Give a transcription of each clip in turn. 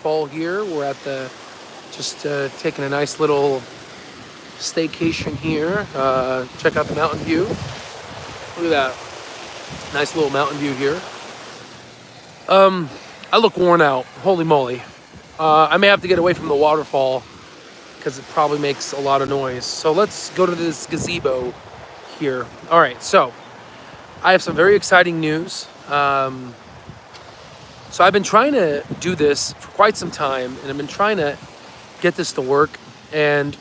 waterfall here. We're at the, just taking a nice little staycation here. Check out the mountain view. Look at that. Nice little mountain view here. I look worn out. Holy moly. I may have to get away from the waterfall because it probably makes a lot of noise. So let's go to this gazebo here. All right, so I have some very exciting news. So I've been trying to do this for quite some time, and I've been trying to get this to work. And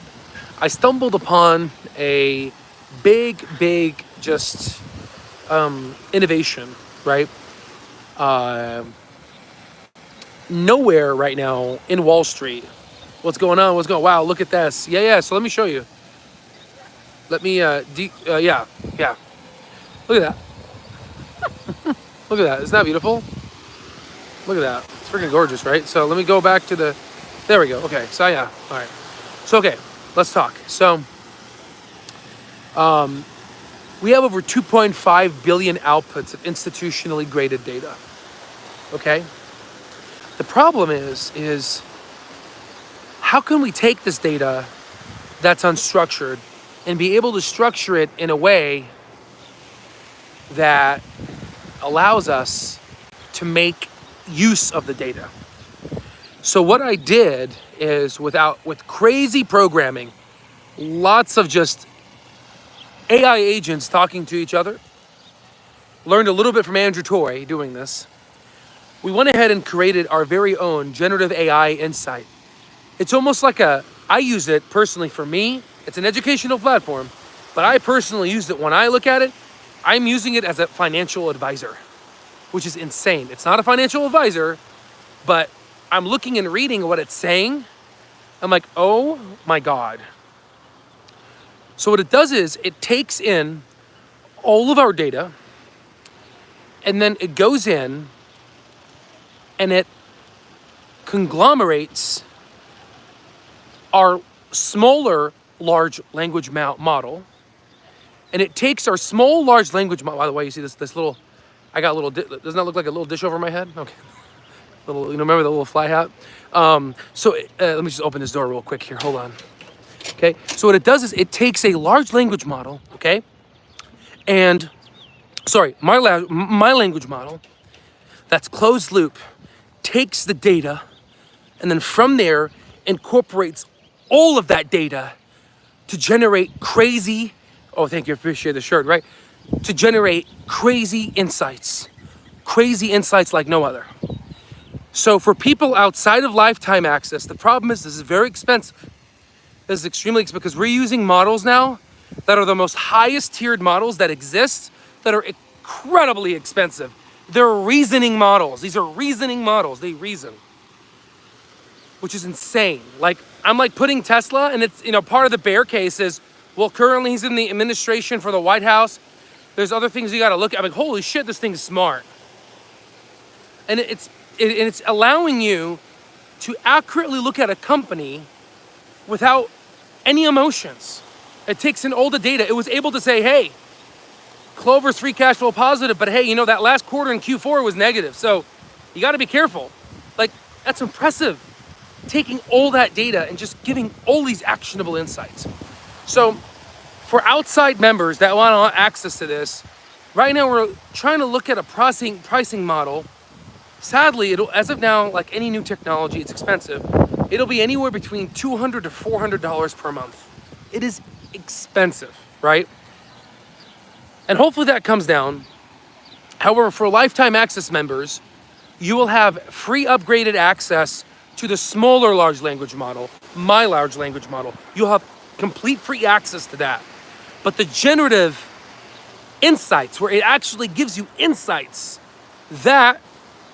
I stumbled upon a big, just innovation, right? Nowhere right now in Wall Street. What's going on? Wow, look at this. Yeah. So let me show you. Let me, yeah. Look at that. Look at that. Isn't that beautiful? Look at that. It's freaking gorgeous, right? So let me go back to the, there we go. Okay, so yeah, all right. So, okay, let's talk. So, we have over 2.5 billion outputs of institutionally graded data, okay? The problem is how can we take this data that's unstructured and be able to structure it in a way that allows us to make use of the data? So what I did is with crazy programming, lots of just AI agents talking to each other, learned a little bit from Andrew Toy doing this. We went ahead and created our very own generative AI insight. It's almost like I use it personally for me. It's an educational platform, but I personally use it when I look at it. I'm using it as a financial advisor, which is insane. It's not a financial advisor, but I'm looking and reading what it's saying. I'm like, oh my God. So what it does is it takes in all of our data, and then it goes in and it conglomerates our smaller large language model, and it takes our small large language model. By the way, you see this little, I got a little, doesn't that look like a little dish over my head? Okay. Little, remember the little fly hat? Let me just open this door real quick here. Hold on. Okay. So what it does is it takes a large language model, okay? And, sorry, my language model that's closed loop takes the data and then from there incorporates all of that data to generate crazy, oh, thank you, appreciate the shirt, right? To generate crazy insights like no other. So for people outside of lifetime access, the problem is this is very expensive. This is extremely expensive because we're using models now that are the most highest tiered models that exist that are incredibly expensive. They're reasoning models. These are reasoning models. They reason, which is insane. Like, I'm like putting Tesla, and it's, part of the bear case is, well, currently he's in the administration for the White House. There's other things you got to look at. I'm like, holy shit, this thing is smart. And it's allowing you to accurately look at a company without any emotions. It takes in all the data. It was able to say, hey, Clover's free cash flow positive, but hey, that last quarter in Q4 was negative. So you got to be careful. Like, that's impressive. Taking all that data and just giving all these actionable insights. So for outside members that want access to this, right now we're trying to look at a pricing model. Sadly, as of now, like any new technology, it's expensive. It'll be anywhere between $200 to $400 per month. It is expensive, right? And hopefully that comes down. However, for lifetime access members, you will have free upgraded access to the smaller large language model, my large language model. You'll have complete free access to that. But the generative insights, where it actually gives you insights, that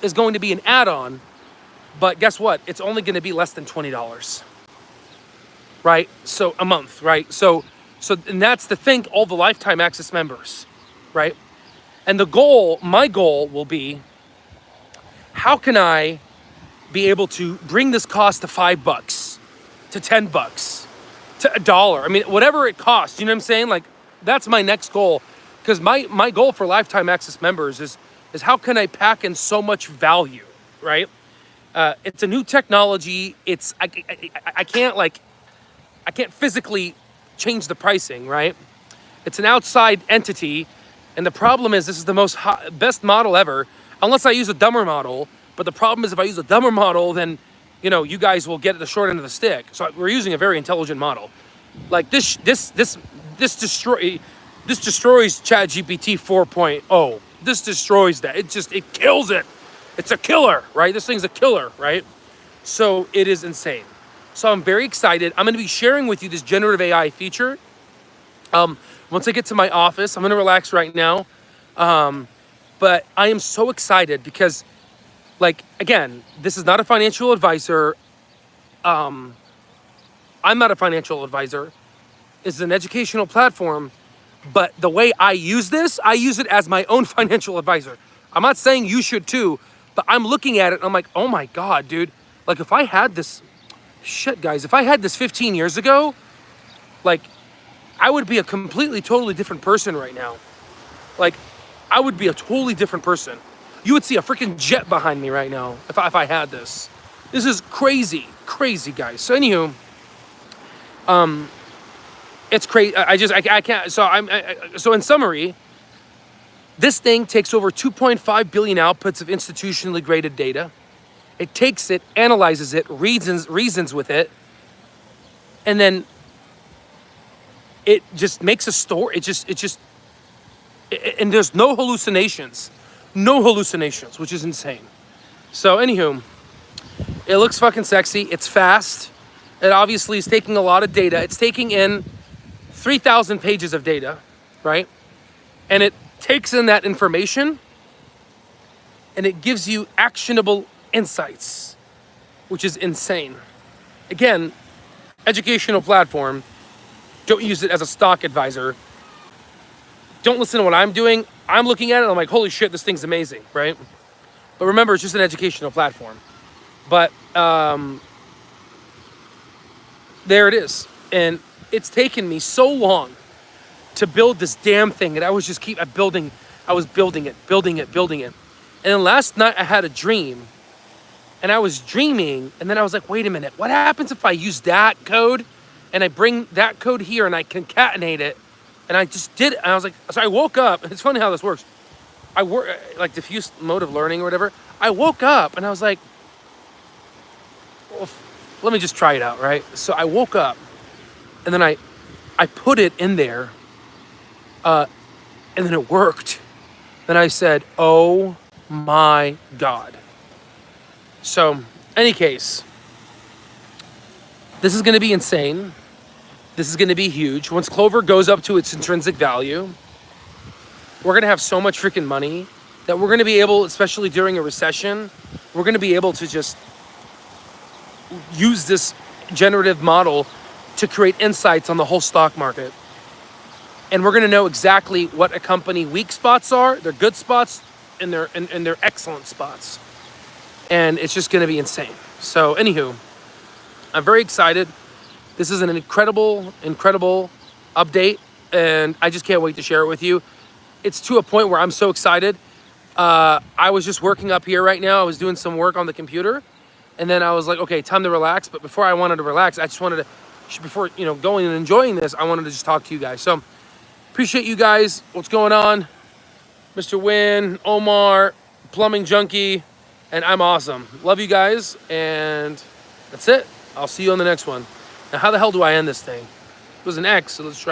is going to be an add-on. But guess what? It's only going to be less than $20, right? So a month, right? So, and that's the thing, all the lifetime access members, right? And my goal will be, how can I be able to bring this cost to $5, to $10, to $1? I mean, whatever it costs, you know what I'm saying? Like, that's my next goal. Because my goal for lifetime access members is how can I pack in so much value, right? It's a new technology. I can't physically change the pricing, right? It's an outside entity, and the problem is this is the best model ever, unless I use a dumber model. But the problem is if I use a dumber model, then you guys will get the short end of the stick. So we're using a very intelligent model. Like this destroys ChatGPT 4.0. This destroys that. It kills it. It's a killer, right? This thing's a killer, right? So it is insane. So I'm very excited. I'm going to be sharing with you this generative AI feature. Once I get to my office, I'm going to relax right now. But I am so excited because, like, again, this is not a financial advisor. I'm not a financial advisor. It's an educational platform. But the way I use this, I use it as my own financial advisor. I'm not saying you should too, but I'm looking at it and I'm like, oh my God, dude. Like if I had this, shit guys, if I had this 15 years ago, like I would be a totally different person right now. Like I would be a totally different person. You would see a freaking jet behind me right now if I had this. This is crazy, crazy guys. So anywho, it's crazy. I can't. So in summary, this thing takes over 2.5 billion outputs of institutionally graded data. It takes it, analyzes it, reasons with it, and then it just makes a story. And there's no hallucinations, which is insane. So anywho, it looks fucking sexy. It's fast. It obviously is taking a lot of data. It's taking in 3,000 pages of data, right? And it takes in that information and it gives you actionable insights, which is insane. Again, educational platform. Don't use it as a stock advisor. Don't listen to what I'm doing. I'm looking at it and I'm like, holy shit, this thing's amazing, right? But remember, it's just an educational platform. But there it is. And it's taken me so long to build this damn thing that I was building it. And then last night I had a dream and I was dreaming and then I was like, wait a minute, what happens if I use that code and I bring that code here and I concatenate it? And I just did it. And I was like, so I woke up. It's funny how this works. I work like diffuse mode of learning or whatever. I woke up and I was like, well, let me just try it out, right? So I woke up and then I put it in there and then it worked. Then I said, oh my God. So, any case, this is going to be insane. This is going to be huge. Once Clover goes up to its intrinsic value, we're going to have so much freaking money that we're going to be able, especially during a recession, we're going to be able to just use this generative model to create insights on the whole stock market. And we're going to know exactly what a company weak spots are, their good spots, and their excellent spots. And it's just going to be insane. So anywho, I'm very excited. This is an incredible update. And I just can't wait to share it with you. It's to a point where I'm so excited. I was just working up here right now. I was doing some work on the computer. And then I was like, okay, time to relax. But before I wanted to relax, I just wanted to, before going and enjoying this, I wanted to just talk to you guys. So appreciate you guys. What's going on? Mr. Win, Omar, Plumbing Junkie, and I'm awesome. Love you guys. And that's it. I'll see you on the next one. Now, how the hell do I end this thing? It was an X, so let's try